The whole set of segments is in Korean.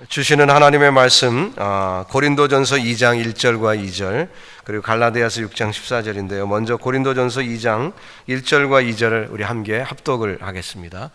주시는 하나님의 말씀 고린도전서 2장 1절과 2절 그리고 갈라디아서 6장 14절인데요. 먼저 고린도전서 2장 1절과 2절을 우리 함께 합독을 하겠습니다.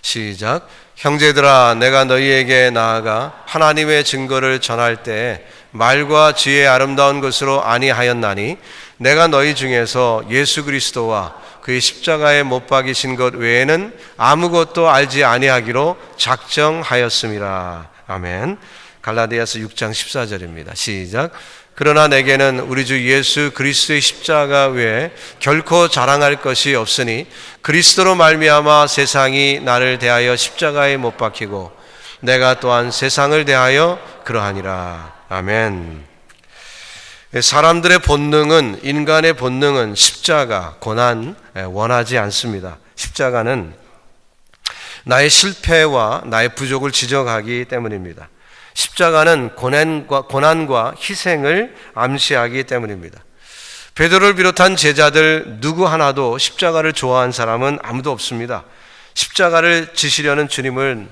시작. 형제들아, 내가 너희에게 나아가 하나님의 증거를 전할 때 말과 지혜의 아름다운 것으로 아니하였나니 내가 너희 중에서 예수 그리스도와 그의 십자가에 못 박이신 것 외에는 아무것도 알지 아니하기로 작정하였음이라. 아멘. 갈라디아서 6장 14절입니다. 시작. 그러나 내게는 우리 주 예수 그리스도의 십자가 외에 결코 자랑할 것이 없으니 그리스도로 말미암아 세상이 나를 대하여 십자가에 못 박히고 내가 또한 세상을 대하여 그러하니라. 아멘. 사람들의 본능은, 인간의 본능은 십자가, 고난 원하지 않습니다. 십자가는 나의 실패와 나의 부족을 지적하기 때문입니다. 십자가는 고난과 희생을 암시하기 때문입니다. 베드로를 비롯한 제자들 누구 하나도 십자가를 좋아한 사람은 아무도 없습니다. 십자가를 지시려는 주님을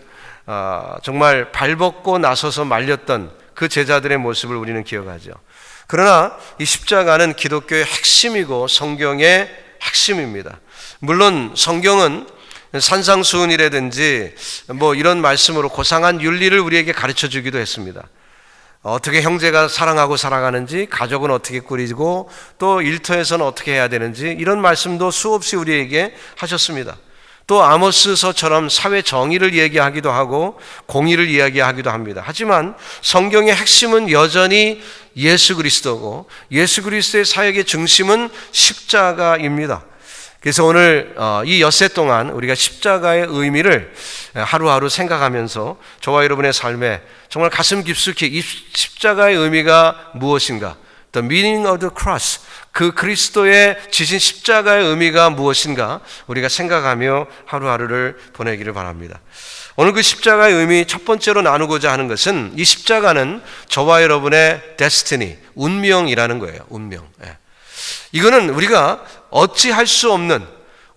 정말 발벗고 나서서 말렸던 그 제자들의 모습을 우리는 기억하죠. 그러나 이 십자가는 기독교의 핵심이고 성경의 핵심입니다. 물론 성경은 산상수훈이라든지 이런 말씀으로 고상한 윤리를 우리에게 가르쳐 주기도 했습니다. 어떻게 형제가 사랑하고 살아가는지, 가족은 어떻게 꾸리고 또 일터에서는 어떻게 해야 되는지 이런 말씀도 수없이 우리에게 하셨습니다. 또 아모스서처럼 사회 정의를 얘기하기도 하고 공의를 이야기하기도 합니다. 하지만 성경의 핵심은 여전히 예수 그리스도고 예수 그리스도의 사역의 중심은 십자가입니다. 그래서 오늘 이 엿새 동안 우리가 십자가의 의미를 하루하루 생각하면서 저와 여러분의 삶에 정말 가슴 깊숙이 이 십자가의 의미가 무엇인가, The meaning of the cross, 그 그리스도의 지신 십자가의 의미가 무엇인가 우리가 생각하며 하루하루를 보내기를 바랍니다. 오늘 그 십자가의 의미 첫 번째로 나누고자 하는 것은 이 십자가는 저와 여러분의 destiny, 운명이라는 거예요. 운명. 이거는 우리가 어찌할 수 없는,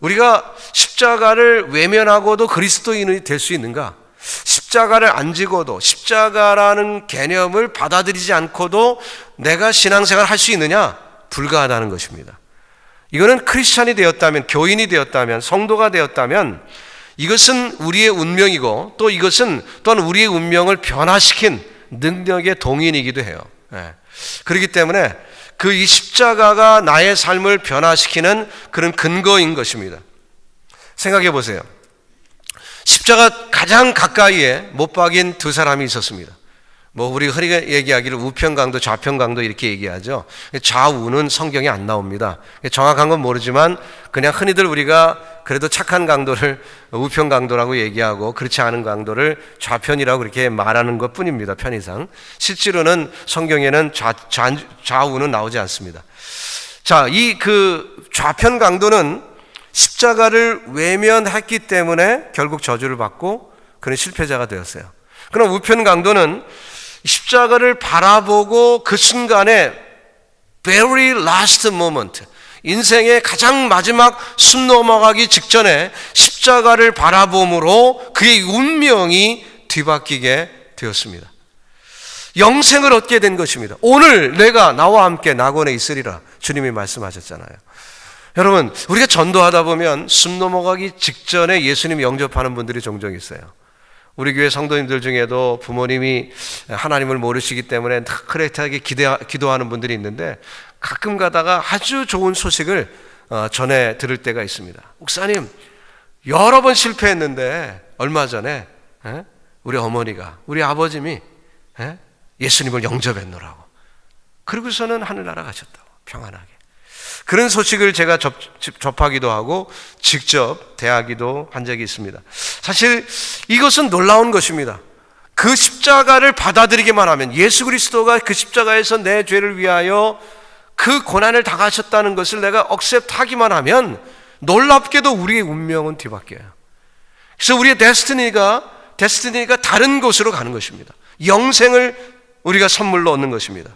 우리가 십자가를 외면하고도 그리스도인이 될 수 있는가? 십자가를 안 지고도, 십자가라는 개념을 받아들이지 않고도 내가 신앙생활을 할 수 있느냐? 불가하다는 것입니다. 이거는 크리스찬이 되었다면, 교인이 되었다면, 성도가 되었다면 이것은 우리의 운명이고 또 이것은 또한 우리의 운명을 변화시킨 능력의 동인이기도 해요. 그렇기 때문에 이 십자가가 나의 삶을 변화시키는 그런 근거인 것입니다. 생각해 보세요. 십자가 가장 가까이에 못 박인 두 사람이 있었습니다. 우리 흔히 얘기하기를 우편강도 좌편강도 이렇게 얘기하죠. 좌우는 성경에 안 나옵니다. 정확한 건 모르지만 그냥 흔히들 우리가 그래도 착한 강도를 우편강도라고 얘기하고 그렇지 않은 강도를 좌편이라고 그렇게 말하는 것 뿐입니다. 편의상. 실제로는 성경에는 좌우는 나오지 않습니다. 자, 좌편 강도는 십자가를 외면했기 때문에 결국 저주를 받고 그는 실패자가 되었어요. 그러나 우편 강도는 십자가를 바라보고 그 순간에 very last moment, 인생의 가장 마지막 숨 넘어가기 직전에 십자가를 바라봄으로 그의 운명이 뒤바뀌게 되었습니다. 영생을 얻게 된 것입니다. 오늘 내가 나와 함께 낙원에 있으리라 주님이 말씀하셨잖아요. 여러분, 우리가 전도하다 보면 숨 넘어가기 직전에 예수님 영접하는 분들이 종종 있어요. 우리 교회 성도님들 중에도 부모님이 하나님을 모르시기 때문에 크레이트하게 기도하는 분들이 있는데 가끔 가다가 아주 좋은 소식을 전해 들을 때가 있습니다. 목사님, 여러 번 실패했는데 얼마 전에 우리 어머니가, 우리 아버님이 예수님을 영접했노라고. 그러고서는 하늘나라 가셨다고, 평안하게. 그런 소식을 제가 접하기도 하고 직접 대하기도 한 적이 있습니다. 사실 이것은 놀라운 것입니다. 그 십자가를 받아들이기만 하면, 예수 그리스도가 그 십자가에서 내 죄를 위하여 그 고난을 당하셨다는 것을 내가 억셉트하기만 하면 놀랍게도 우리의 운명은 뒤바뀌어요. 그래서 우리의 데스티니가 다른 곳으로 가는 것입니다. 영생을 우리가 선물로 얻는 것입니다.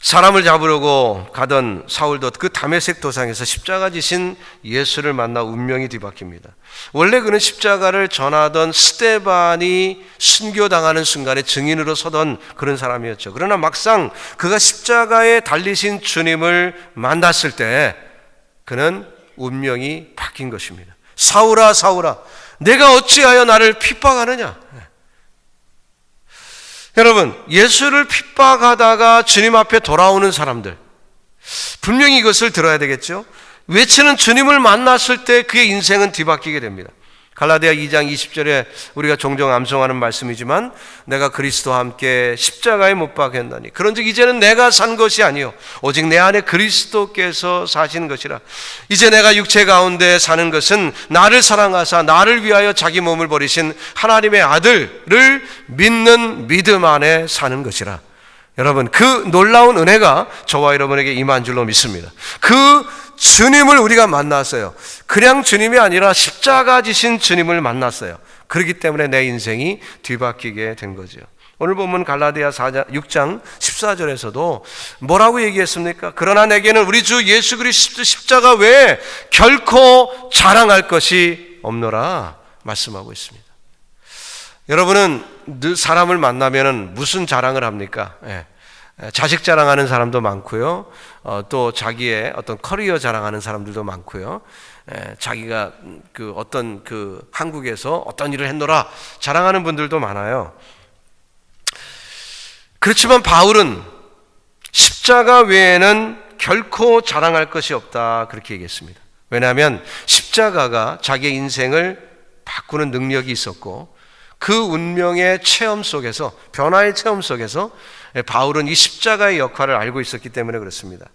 사람을 잡으려고 가던 사울도 그 다메섹 도상에서 십자가 지신 예수를 만나 운명이 뒤바뀝니다. 원래 그는 십자가를 전하던 스데반이 순교당하는 순간에 증인으로 서던 그런 사람이었죠. 그러나 막상 그가 십자가에 달리신 주님을 만났을 때 그는 운명이 바뀐 것입니다. 사울아 사울아 내가 어찌하여 나를 핍박하느냐. 여러분, 예수를 핍박하다가 주님 앞에 돌아오는 사람들, 분명히 이것을 들어야 되겠죠. 외치는 주님을 만났을 때 그의 인생은 뒤바뀌게 됩니다. 갈라디아 2장 20절에 우리가 종종 암송하는 말씀이지만 내가 그리스도와 함께 십자가에 못 박혔나니 그런즉 이제는 내가 산 것이 아니요 오직 내 안에 그리스도께서 사시는 것이라. 이제 내가 육체 가운데 사는 것은 나를 사랑하사 나를 위하여 자기 몸을 버리신 하나님의 아들을 믿는 믿음 안에 사는 것이라. 여러분, 그 놀라운 은혜가 저와 여러분에게 임한 줄로 믿습니다. 그 주님을 우리가 만났어요. 그냥 주님이 아니라 십자가 지신 주님을 만났어요. 그렇기 때문에 내 인생이 뒤바뀌게 된 거죠. 오늘 보면 갈라디아 6장 14절에서도 뭐라고 얘기했습니까? 그러나 내게는 우리 주 예수 그리스도 십자가 외에 결코 자랑할 것이 없노라 말씀하고 있습니다. 여러분은 늘 사람을 만나면 무슨 자랑을 합니까? 자식 자랑하는 사람도 많고요. 또 자기의 어떤 커리어 자랑하는 사람들도 많고요. 자기가 어떤 한국에서 어떤 일을 했노라 자랑하는 분들도 많아요. 그렇지만 바울은 십자가 외에는 결코 자랑할 것이 없다 그렇게 얘기했습니다. 왜냐하면 십자가가 자기의 인생을 바꾸는 능력이 있었고 그 운명의 체험 속에서, 변화의 체험 속에서 바울은 이 십자가의 역할을 알고 있었기 때문에 그렇습니다.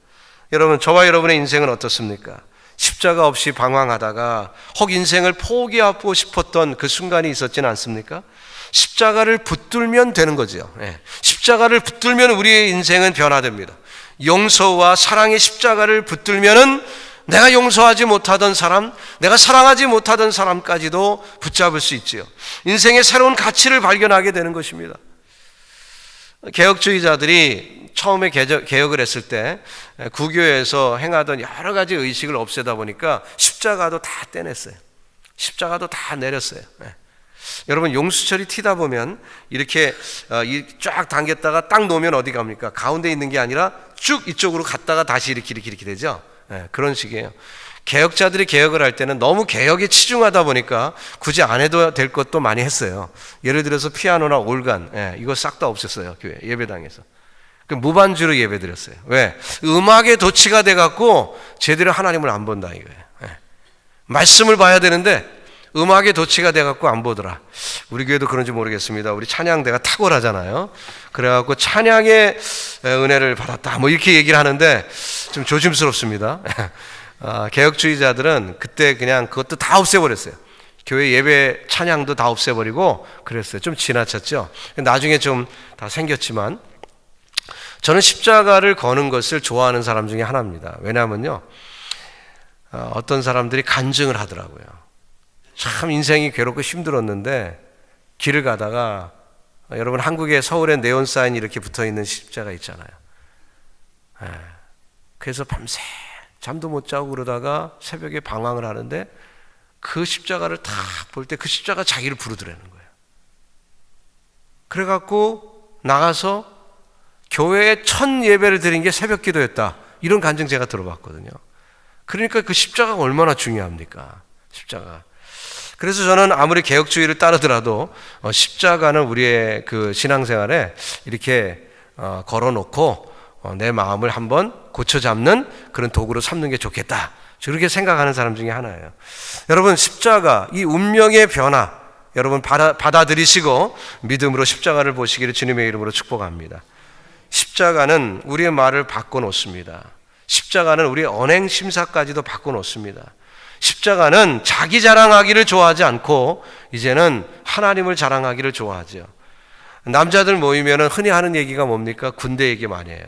여러분, 저와 여러분의 인생은 어떻습니까? 십자가 없이 방황하다가 혹 인생을 포기하고 싶었던 그 순간이 있었지는 않습니까? 십자가를 붙들면 되는 거죠. 십자가를 붙들면 우리의 인생은 변화됩니다. 용서와 사랑의 십자가를 붙들면은 내가 용서하지 못하던 사람, 내가 사랑하지 못하던 사람까지도 붙잡을 수 있지요. 인생의 새로운 가치를 발견하게 되는 것입니다. 개혁주의자들이 처음에 개혁을 했을 때 구교에서 행하던 여러 가지 의식을 없애다 보니까 십자가도 다 떼냈어요. 십자가도 다 내렸어요. 여러분, 용수철이 튀다 보면 이렇게 쫙 당겼다가 딱 놓으면 어디 갑니까? 가운데 있는 게 아니라 쭉 이쪽으로 갔다가 다시 이렇게 되죠. 그런 식이에요. 개혁자들이 개혁을 할 때는 너무 개혁에 치중하다 보니까 굳이 안 해도 될 것도 많이 했어요. 예를 들어서 피아노나 올간, 이거 싹 다 없앴어요. 교회 예배당에서. 무반주로 예배 드렸어요. 왜? 음악에 도취가 돼갖고 제대로 하나님을 안 본다 이거예요. 말씀을 봐야 되는데 음악에 도취가 돼갖고 안 보더라. 우리 교회도 그런지 모르겠습니다. 우리 찬양대가 탁월하잖아요. 그래갖고 찬양의 은혜를 받았다 뭐 이렇게 얘기를 하는데 좀 조심스럽습니다. 개혁주의자들은 그때 그냥 그것도 다 없애버렸어요. 교회 예배 찬양도 다 없애버리고 그랬어요. 좀 지나쳤죠. 나중에 좀 다 생겼지만 저는 십자가를 거는 것을 좋아하는 사람 중에 하나입니다. 왜냐하면요, 어떤 사람들이 간증을 하더라고요. 참 인생이 괴롭고 힘들었는데 길을 가다가, 여러분 한국에 서울에 네온사인이 이렇게 붙어있는 십자가 있잖아요. 그래서 밤새 잠도 못 자고 그러다가 새벽에 방황을 하는데 그 십자가를 딱 볼 때 그 십자가 자기를 부르더라는 거예요. 그래갖고 나가서 교회에 첫 예배를 드린 게 새벽 기도였다, 이런 간증 제가 들어봤거든요. 그러니까 그 십자가가 얼마나 중요합니까? 십자가. 그래서 저는 아무리 개혁주의를 따르더라도 십자가는 우리의 그 신앙생활에 이렇게 걸어놓고 내 마음을 한번 고쳐잡는 그런 도구로 삼는 게 좋겠다, 그렇게 생각하는 사람 중에 하나예요. 여러분, 십자가, 이 운명의 변화 여러분 받아들이시고 믿음으로 십자가를 보시기를 주님의 이름으로 축복합니다. 십자가는 우리의 말을 바꿔놓습니다. 십자가는 우리의 언행 심사까지도 바꿔놓습니다. 십자가는 자기 자랑하기를 좋아하지 않고 이제는 하나님을 자랑하기를 좋아하죠. 남자들 모이면 흔히 하는 얘기가 뭡니까? 군대 얘기 많이 해요.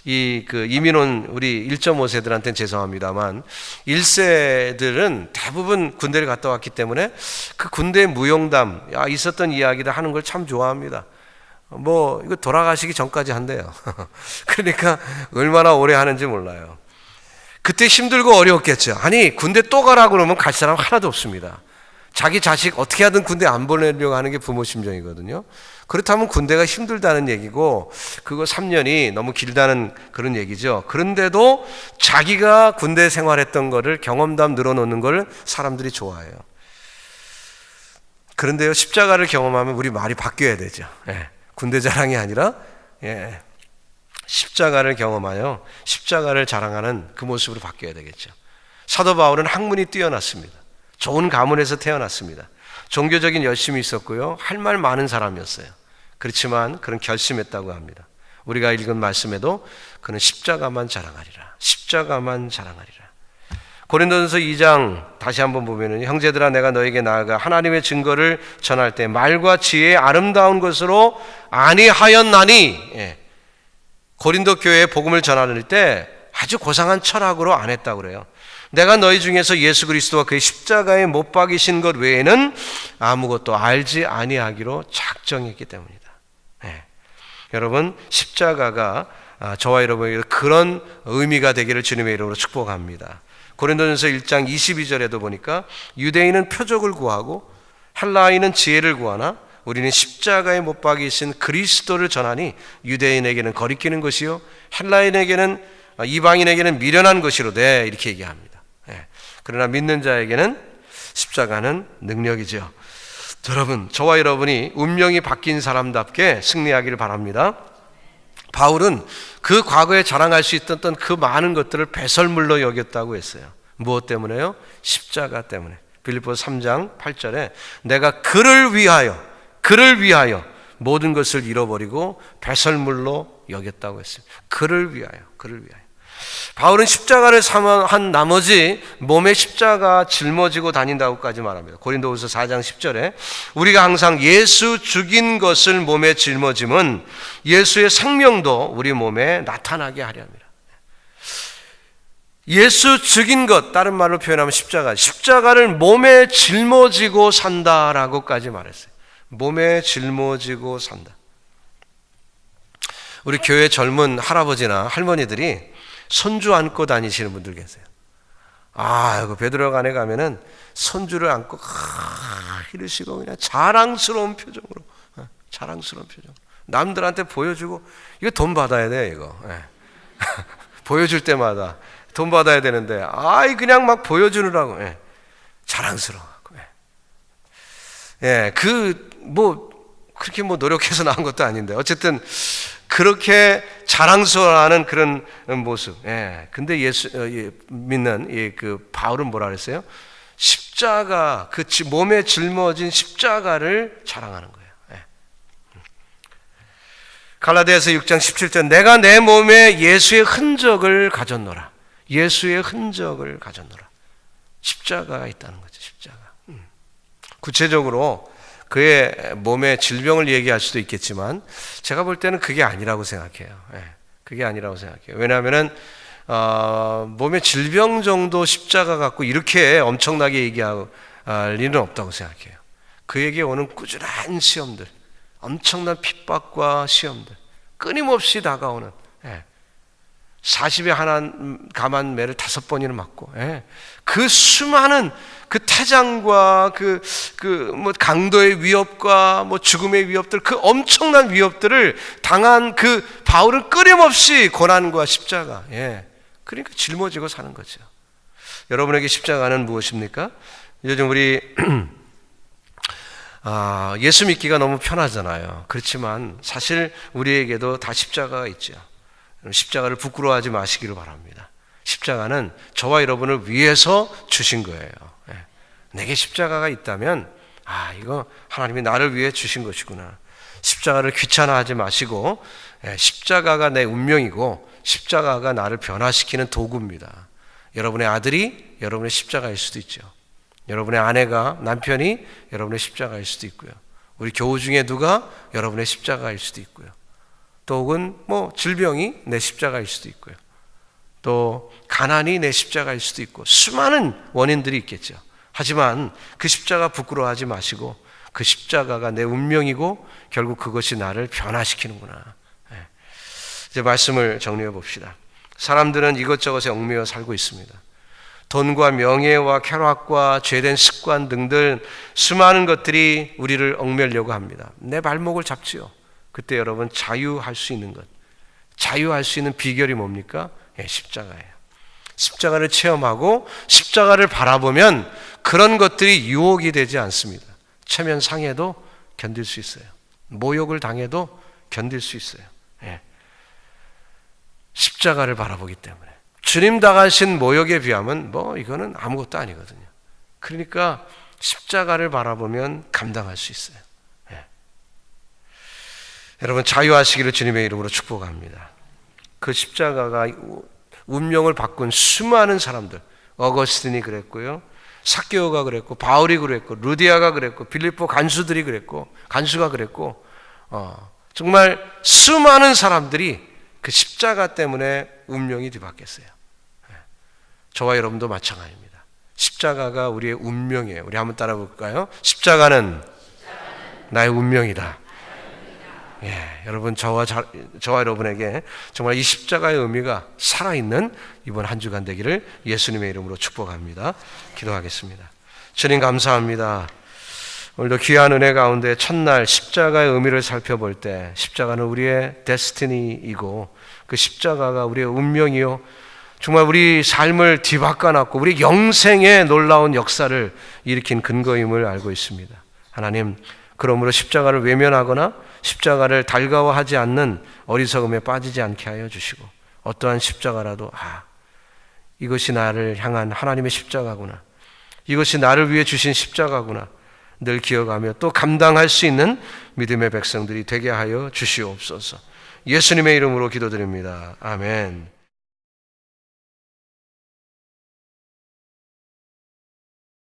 이민 온 우리 1.5세들한테는 죄송합니다만 1세들은 대부분 군대를 갔다 왔기 때문에 그 군대의 무용담, 있었던 이야기를 하는 걸 참 좋아합니다. 이거 돌아가시기 전까지 한대요. 그러니까 얼마나 오래 하는지 몰라요. 그때 힘들고 어려웠겠죠. 아니, 군대 또 가라고 그러면 갈 사람 하나도 없습니다. 자기 자식 어떻게 하든 군대 안 보내려고 하는 게 부모 심정이거든요. 그렇다면 군대가 힘들다는 얘기고, 그거 3년이 너무 길다는 그런 얘기죠. 그런데도 자기가 군대 생활했던 거를 경험담 늘어놓는 걸 사람들이 좋아해요. 그런데요, 십자가를 경험하면 우리 말이 바뀌어야 되죠. 군대 자랑이 아니라 십자가를 경험하여 십자가를 자랑하는 그 모습으로 바뀌어야 되겠죠. 사도 바울은 학문이 뛰어났습니다. 좋은 가문에서 태어났습니다. 종교적인 열심이 있었고요, 할 말 많은 사람이었어요. 그렇지만 그는 결심했다고 합니다. 우리가 읽은 말씀에도 그는 십자가만 자랑하리라, 십자가만 자랑하리라. 고린도전서 2장 다시 한번 보면은, 형제들아 내가 너에게 나아가 하나님의 증거를 전할 때 말과 지혜의 아름다운 것으로 아니하였나니, 고린도 교회에 복음을 전하는 때 아주 고상한 철학으로 안 했다고 그래요. 내가 너희 중에서 예수 그리스도와 그의 십자가에 못 박이신 것 외에는 아무것도 알지 아니하기로 작정했기 때문이다. 여러분, 십자가가 저와 여러분에게 그런 의미가 되기를 주님의 이름으로 축복합니다. 고린도전서 1장 22절에도 보니까 유대인은 표적을 구하고 헬라인은 지혜를 구하나 우리는 십자가에 못 박이신 그리스도를 전하니 유대인에게는 거리끼는 것이요 헬라인에게는 이방인에게는 미련한 것이로되, 이렇게 얘기합니다. 그러나 믿는 자에게는 십자가는 능력이죠. 여러분, 저와 여러분이 운명이 바뀐 사람답게 승리하기를 바랍니다. 바울은 그 과거에 자랑할 수 있었던 그 많은 것들을 배설물로 여겼다고 했어요. 무엇 때문에요? 십자가 때문에. 빌립보서 3장 8절에 내가 그를 위하여 모든 것을 잃어버리고 배설물로 여겼다고 했어요. 그를 위하여. 바울은 십자가를 사모한 나머지 몸에 십자가 짊어지고 다닌다고까지 말합니다. 고린도후서 4장 10절에 우리가 항상 예수 죽인 것을 몸에 짊어짐은 예수의 생명도 우리 몸에 나타나게 하려 합니다. 예수 죽인 것, 다른 말로 표현하면 십자가를 몸에 짊어지고 산다라고까지 말했어요. 몸에 짊어지고 산다. 우리 교회 젊은 할아버지나 할머니들이 손주 안고 다니시는 분들 계세요. 그 베드로 안에 가면은 손주를 안고 이러시고 그냥 자랑스러운 표정으로 남들한테 보여주고, 이거 돈 받아야 돼, 이거. 보여줄 때마다 돈 받아야 되는데, 그냥 막 보여주느라고 자랑스러워하고. 그렇게 노력해서 나온 것도 아닌데, 어쨌든 그렇게 자랑스러워하는 그런 모습. 근데 믿는 그 바울은 뭐라 그랬어요? 십자가, 그 몸에 짊어진 십자가를 자랑하는 거예요. 갈라디아서 6장 17절 내가 내 몸에 예수의 흔적을 가졌노라. 예수의 흔적을 가졌노라. 십자가가 있다는 거죠. 십자가. 구체적으로 그의 몸의 질병을 얘기할 수도 있겠지만 제가 볼 때는 그게 아니라고 생각해요. 그게 아니라고 생각해요. 왜냐하면은 몸의 질병 정도 십자가 갖고 이렇게 엄청나게 얘기할 일은 없다고 생각해요. 그에게 오는 꾸준한 시험들, 엄청난 핍박과 시험들, 끊임없이 다가오는 40에 하나 감한 매를 5번이나 맞고, 그 수많은 그 태장과 강도의 위협과 죽음의 위협들, 그 엄청난 위협들을 당한 그 바울은 끊임없이 고난과 십자가, 그러니까 짊어지고 사는 거죠. 여러분에게 십자가는 무엇입니까? 요즘 우리 예수 믿기가 너무 편하잖아요. 그렇지만 사실 우리에게도 다 십자가가 있죠. 십자가를 부끄러워하지 마시기를 바랍니다. 십자가는 저와 여러분을 위해서 주신 거예요. 내게 십자가가 있다면 이거 하나님이 나를 위해 주신 것이구나. 십자가를 귀찮아하지 마시고 십자가가 내 운명이고 십자가가 나를 변화시키는 도구입니다. 여러분의 아들이 여러분의 십자가일 수도 있죠. 여러분의 아내가, 남편이 여러분의 십자가일 수도 있고요. 우리 교우 중에 누가 여러분의 십자가일 수도 있고요. 또 혹은 질병이 내 십자가일 수도 있고요. 또 가난이 내 십자가일 수도 있고 수많은 원인들이 있겠죠. 하지만 그 십자가 부끄러워하지 마시고 그 십자가가 내 운명이고 결국 그것이 나를 변화시키는구나. 이제 말씀을 정리해 봅시다. 사람들은 이것저것에 얽매여 살고 있습니다. 돈과 명예와 쾌락과 죄된 습관 등들 수많은 것들이 우리를 얽매려고 합니다. 내 발목을 잡지요. 그때 여러분 자유할 수 있는 것, 자유할 수 있는 비결이 뭡니까? 십자가예요. 십자가를 체험하고 십자가를 바라보면 그런 것들이 유혹이 되지 않습니다. 체면 상해도 견딜 수 있어요. 모욕을 당해도 견딜 수 있어요. 십자가를 바라보기 때문에. 주님 당하신 모욕에 비하면 이거는 아무것도 아니거든요. 그러니까 십자가를 바라보면 감당할 수 있어요. 여러분 자유하시기를 주님의 이름으로 축복합니다. 그 십자가가 운명을 바꾼 수많은 사람들, 어거스틴이 그랬고요, 삭개오가 그랬고, 바울이 그랬고, 루디아가 그랬고, 빌립보 간수들이 그랬고, 간수가 그랬고, 정말 수많은 사람들이 그 십자가 때문에 운명이 뒤바뀌었어요. 저와 여러분도 마찬가지입니다. 십자가가 우리의 운명이에요. 우리 한번 따라 볼까요? 십자가는 나의 운명이다. 여러분 저와 여러분에게 정말 이 십자가의 의미가 살아있는 이번 한 주간 되기를 예수님의 이름으로 축복합니다. 기도하겠습니다. 주님 감사합니다. 오늘도 귀한 은혜 가운데 첫날 십자가의 의미를 살펴볼 때 십자가는 우리의 데스티니이고 그 십자가가 우리의 운명이요 정말 우리 삶을 뒤바꿔놨고 우리 영생의 놀라운 역사를 일으킨 근거임을 알고 있습니다. 하나님, 그러므로 십자가를 외면하거나 십자가를 달가워하지 않는 어리석음에 빠지지 않게 하여 주시고 어떠한 십자가라도 이것이 나를 향한 하나님의 십자가구나, 이것이 나를 위해 주신 십자가구나 늘 기억하며 또 감당할 수 있는 믿음의 백성들이 되게 하여 주시옵소서. 예수님의 이름으로 기도드립니다. 아멘.